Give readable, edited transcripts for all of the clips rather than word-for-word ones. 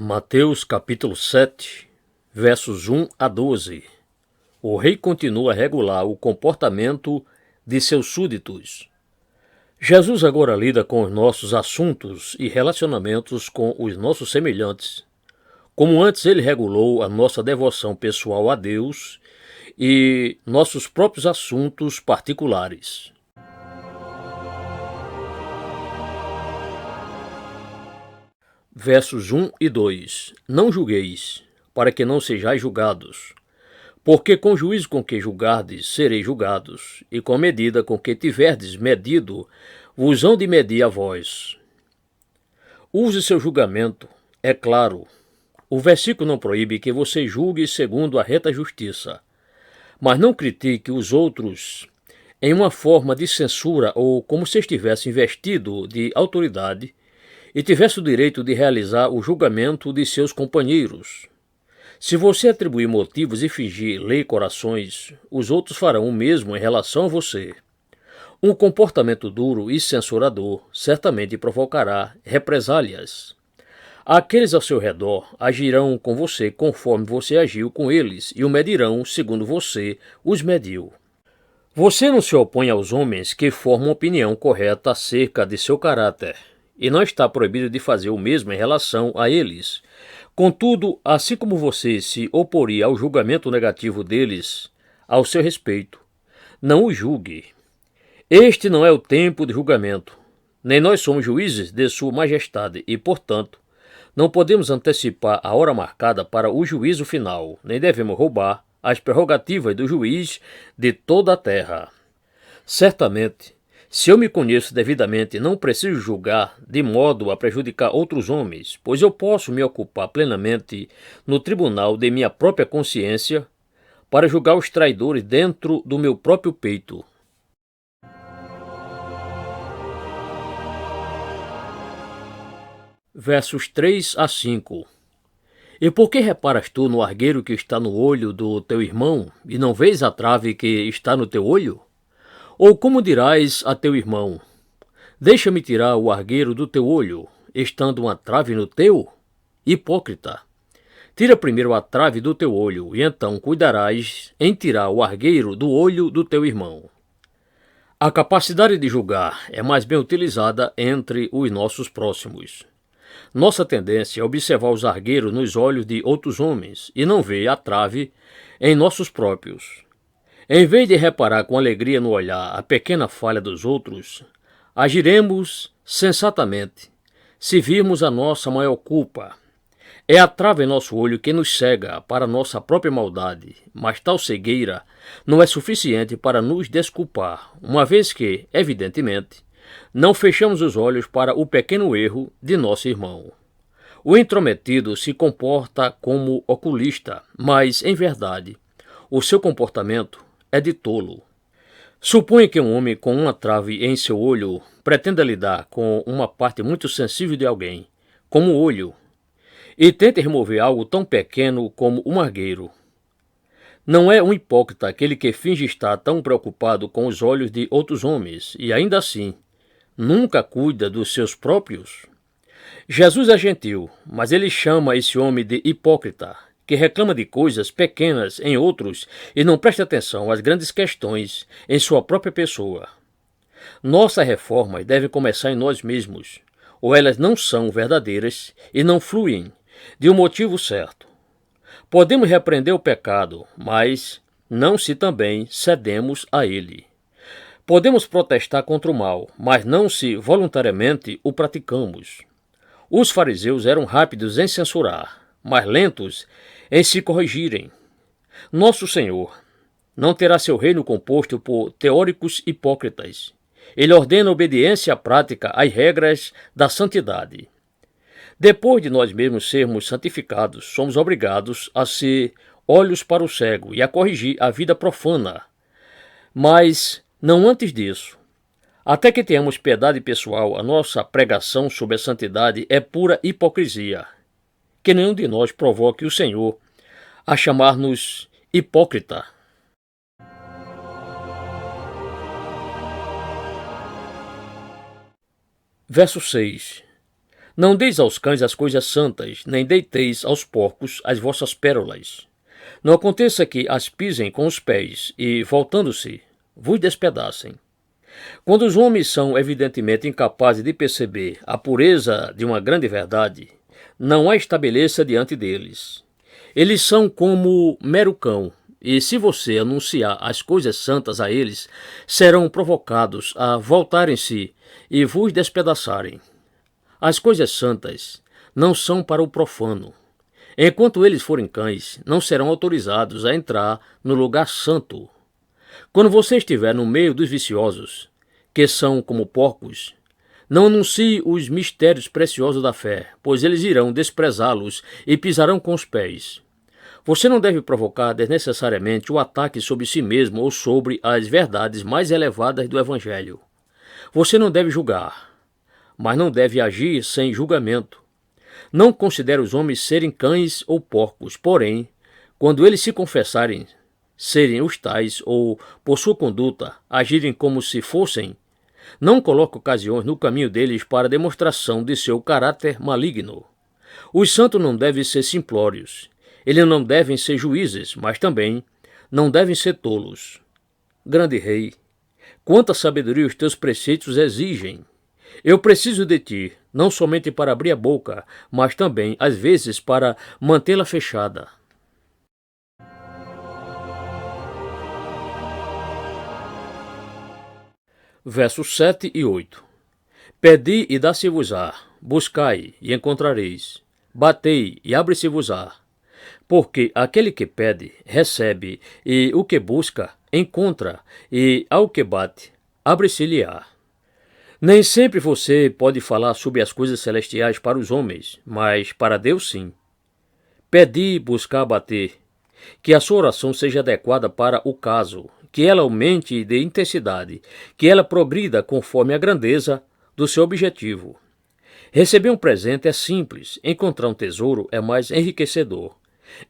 Mateus capítulo 7, versos 1 a 12. O rei continua a regular o comportamento de seus súditos. Jesus agora lida com os nossos assuntos e relacionamentos com os nossos semelhantes. Como antes ele regulou a nossa devoção pessoal a Deus e nossos próprios assuntos particulares. Versos 1 e 2. Não julgueis, para que não sejais julgados. Porque com o juízo com que julgardes, sereis julgados, e com a medida com que tiverdes medido, vos hão de medir a vós. Use seu julgamento, é claro. O versículo não proíbe que você julgue segundo a reta justiça, mas não critique os outros em uma forma de censura ou como se estivesse investido de autoridade e tivesse o direito de realizar o julgamento de seus companheiros. Se você atribuir motivos e fingir ler corações, os outros farão o mesmo em relação a você. Um comportamento duro e censurador certamente provocará represálias. Aqueles ao seu redor agirão com você conforme você agiu com eles e o medirão segundo você os mediu. Você não se opõe aos homens que formam opinião correta acerca de seu caráter, e não está proibido de fazer o mesmo em relação a eles. Contudo, assim como você se oporia ao julgamento negativo deles ao seu respeito, não o julgue. Este não é o tempo de julgamento, nem nós somos juízes de Sua Majestade e, portanto, não podemos antecipar a hora marcada para o juízo final, nem devemos roubar as prerrogativas do juiz de toda a terra. Certamente, se eu me conheço devidamente, não preciso julgar de modo a prejudicar outros homens, pois eu posso me ocupar plenamente no tribunal de minha própria consciência para julgar os traidores dentro do meu próprio peito. Versos 3 a 5. E por que reparas tu no argueiro que está no olho do teu irmão, e não vês a trave que está no teu olho? Ou como dirás a teu irmão, deixa-me tirar o argueiro do teu olho, estando uma trave no teu? Hipócrita! Tira primeiro a trave do teu olho, e então cuidarás em tirar o argueiro do olho do teu irmão. A capacidade de julgar é mais bem utilizada entre os nossos próximos. Nossa tendência é observar os argueiros nos olhos de outros homens e não ver a trave em nossos próprios. Em vez de reparar com alegria no olhar a pequena falha dos outros, agiremos sensatamente se virmos a nossa maior culpa. É a trave em nosso olho que nos cega para nossa própria maldade, mas tal cegueira não é suficiente para nos desculpar, uma vez que, evidentemente, não fechamos os olhos para o pequeno erro de nosso irmão. O intrometido se comporta como oculista, mas, em verdade, o seu comportamento é de tolo. Suponha que um homem com uma trave em seu olho pretenda lidar com uma parte muito sensível de alguém, como o olho, e tente remover algo tão pequeno como um argueiro. Não é um hipócrita aquele que finge estar tão preocupado com os olhos de outros homens e ainda assim nunca cuida dos seus próprios? Jesus é gentil, mas ele chama esse homem de hipócrita, que reclama de coisas pequenas em outros e não presta atenção às grandes questões em sua própria pessoa. Nossas reformas devem começar em nós mesmos, ou elas não são verdadeiras e não fluem de um motivo certo. Podemos repreender o pecado, mas não se também cedemos a ele. Podemos protestar contra o mal, mas não se voluntariamente o praticamos. Os fariseus eram rápidos em censurar, mas lentos em se corrigirem. Nosso Senhor não terá seu reino composto por teóricos hipócritas. Ele ordena obediência prática às regras da santidade. Depois de nós mesmos sermos santificados, somos obrigados a ser olhos para o cego e a corrigir a vida profana. Mas não antes disso. Até que tenhamos piedade pessoal, a nossa pregação sobre a santidade é pura hipocrisia. Que nenhum de nós provoque o Senhor a chamar-nos hipócrita. Verso 6. Não deis aos cães as coisas santas, nem deiteis aos porcos as vossas pérolas. Não aconteça que as pisem com os pés e, voltando-se, vos despedacem. Quando os homens são evidentemente incapazes de perceber a pureza de uma grande verdade, não a estabeleça diante deles. Eles são como mero cão, e se você anunciar as coisas santas a eles, serão provocados a voltarem-se e vos despedaçarem. As coisas santas não são para o profano. Enquanto eles forem cães, não serão autorizados a entrar no lugar santo. Quando você estiver no meio dos viciosos, que são como porcos, não anuncie os mistérios preciosos da fé, pois eles irão desprezá-los e pisarão com os pés. Você não deve provocar desnecessariamente o ataque sobre si mesmo ou sobre as verdades mais elevadas do Evangelho. Você não deve julgar, mas não deve agir sem julgamento. Não considere os homens serem cães ou porcos, porém, quando eles se confessarem serem os tais ou, por sua conduta, agirem como se fossem, não coloque ocasiões no caminho deles para demonstração de seu caráter maligno. Os santos não devem ser simplórios. Eles não devem ser juízes, mas também não devem ser tolos. Grande Rei, quanta sabedoria os teus preceitos exigem! Eu preciso de ti, não somente para abrir a boca, mas também, às vezes, para mantê-la fechada. Versos 7 e 8. Pedi e dá-se-vos-á, buscai e encontrareis, batei e abre-se-vos-á. Porque aquele que pede, recebe, e o que busca, encontra, e ao que bate, abre-se-lhe-á. Nem sempre você pode falar sobre as coisas celestiais para os homens, mas para Deus sim. Pedir, buscar, bater. Que a sua oração seja adequada para o caso, que ela aumente de intensidade, que ela progrida conforme a grandeza do seu objetivo. Receber um presente é simples, encontrar um tesouro é mais enriquecedor.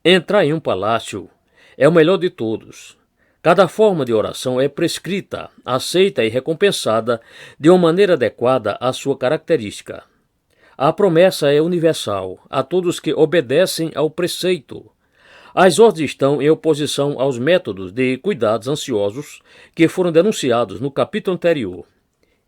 Entrar em um palácio é o melhor de todos. Cada forma de oração é prescrita, aceita e recompensada de uma maneira adequada à sua característica. A promessa é universal a todos que obedecem ao preceito. As ordens estão em oposição aos métodos de cuidados ansiosos que foram denunciados no capítulo anterior.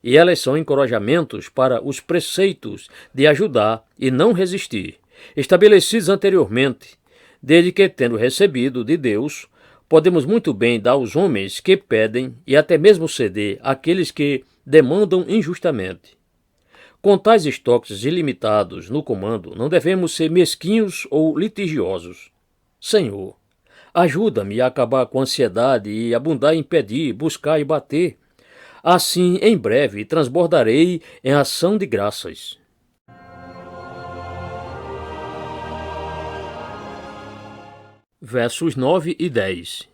E elas são encorajamentos para os preceitos de ajudar e não resistir, estabelecidos anteriormente, desde que, tendo recebido de Deus, podemos muito bem dar aos homens que pedem e até mesmo ceder àqueles que demandam injustamente. Com tais estoques ilimitados no comando, não devemos ser mesquinhos ou litigiosos. Senhor, ajuda-me a acabar com a ansiedade e abundar em pedir, buscar e bater. Assim, em breve, transbordarei em ação de graças. Versos 9 e 10.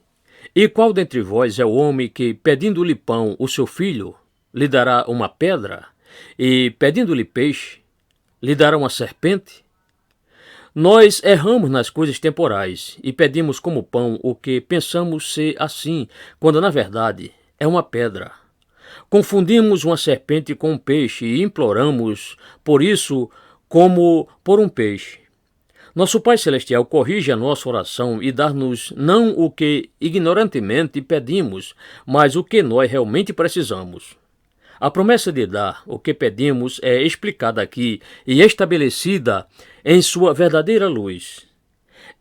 E qual dentre vós é o homem que, pedindo-lhe pão o seu filho, lhe dará uma pedra? E, pedindo-lhe peixe, lhe dará uma serpente? Nós erramos nas coisas temporais e pedimos como pão o que pensamos ser assim, quando na verdade é uma pedra. Confundimos uma serpente com um peixe e imploramos por isso como por um peixe. Nosso Pai Celestial corrige a nossa oração e dá-nos não o que ignorantemente pedimos, mas o que nós realmente precisamos. A promessa de dar o que pedimos é explicada aqui e estabelecida em sua verdadeira luz.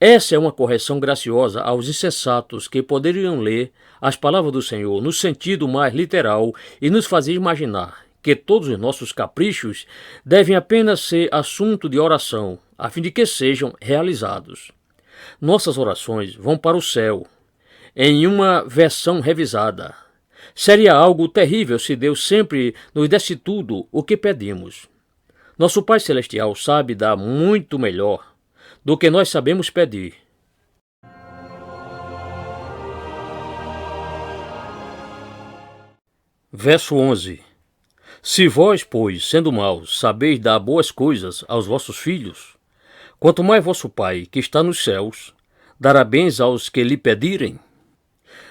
Essa é uma correção graciosa aos insensatos que poderiam ler as palavras do Senhor no sentido mais literal e nos fazer imaginar que todos os nossos caprichos devem apenas ser assunto de oração, a fim de que sejam realizados. Nossas orações vão para o céu, em uma versão revisada. Seria algo terrível se Deus sempre nos desse tudo o que pedimos. Nosso Pai Celestial sabe dar muito melhor do que nós sabemos pedir. Verso 11. Se vós, pois, sendo maus, sabeis dar boas coisas aos vossos filhos, quanto mais vosso Pai, que está nos céus, dará bens aos que lhe pedirem.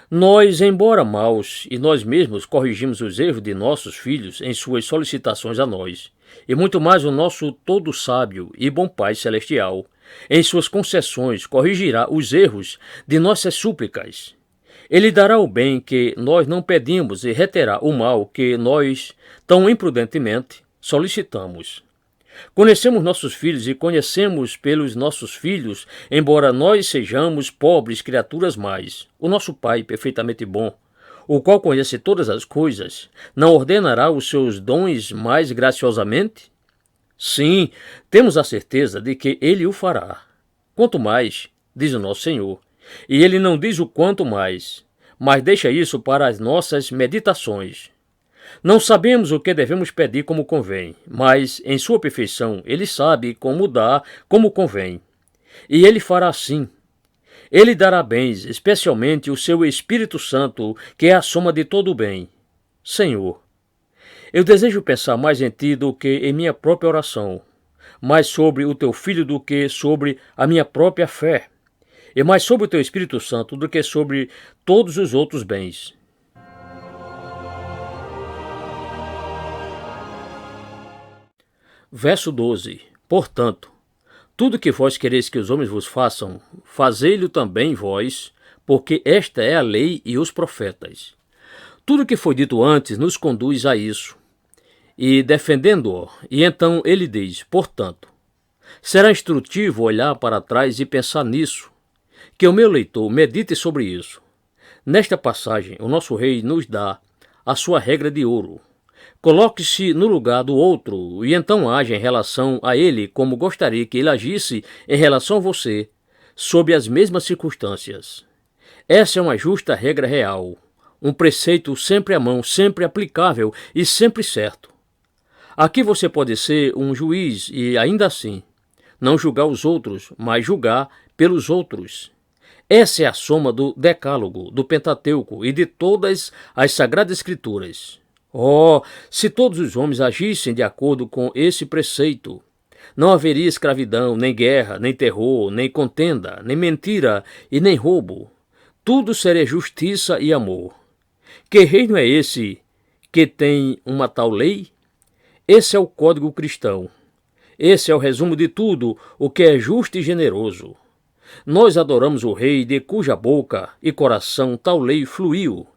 Nós, embora maus, e nós mesmos corrigimos os erros de nossos filhos em suas solicitações a nós, e muito mais o nosso todo sábio e bom Pai Celestial, em suas concessões, corrigirá os erros de nossas súplicas. Ele dará o bem que nós não pedimos e reterá o mal que nós, tão imprudentemente, solicitamos. Conhecemos nossos filhos e conhecemos pelos nossos filhos, embora nós sejamos pobres criaturas mais. O nosso Pai, perfeitamente bom, o qual conhece todas as coisas, não ordenará os seus dons mais graciosamente? Sim, temos a certeza de que Ele o fará. Quanto mais, diz o nosso Senhor, e Ele não diz o quanto mais, mas deixa isso para as nossas meditações. Não sabemos o que devemos pedir como convém, mas, em sua perfeição, Ele sabe como dar como convém. E Ele fará assim. Ele dará bens, especialmente o seu Espírito Santo, que é a soma de todo o bem. Senhor, eu desejo pensar mais em Ti do que em minha própria oração, mais sobre o Teu Filho do que sobre a minha própria fé, e mais sobre o Teu Espírito Santo do que sobre todos os outros bens. Verso 12. Portanto, tudo que vós quereis que os homens vos façam, fazei-lo também vós, porque esta é a lei e os profetas. Tudo que foi dito antes nos conduz a isso. E defendendo-o, e então ele diz, portanto, será instrutivo olhar para trás e pensar nisso, que o meu leitor medite sobre isso. Nesta passagem, o nosso rei nos dá a sua regra de ouro. Coloque-se no lugar do outro e então age em relação a ele como gostaria que ele agisse em relação a você, sob as mesmas circunstâncias. Essa é uma justa regra real, um preceito sempre à mão, sempre aplicável e sempre certo. Aqui você pode ser um juiz e, ainda assim, não julgar os outros, mas julgar pelos outros. Essa é a soma do Decálogo, do Pentateuco e de todas as Sagradas Escrituras. Oh, se todos os homens agissem de acordo com esse preceito, não haveria escravidão, nem guerra, nem terror, nem contenda, nem mentira e nem roubo. Tudo seria justiça e amor. Que reino é esse que tem uma tal lei? Esse é o código cristão. Esse é o resumo de tudo o que é justo e generoso. Nós adoramos o Rei de cuja boca e coração tal lei fluiu.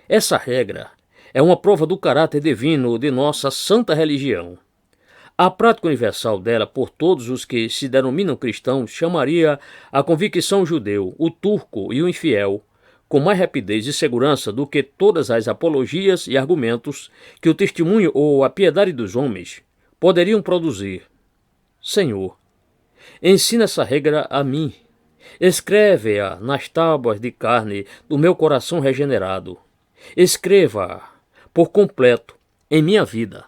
Essa regra é uma prova do caráter divino de nossa santa religião. A prática universal dela por todos os que se denominam cristãos chamaria a convicção judeu, o turco e o infiel com mais rapidez e segurança do que todas as apologias e argumentos que o testemunho ou a piedade dos homens poderiam produzir. Senhor, ensina essa regra a mim. Escreve-a nas tábuas de carne do meu coração regenerado. Escreva-a por completo em minha vida.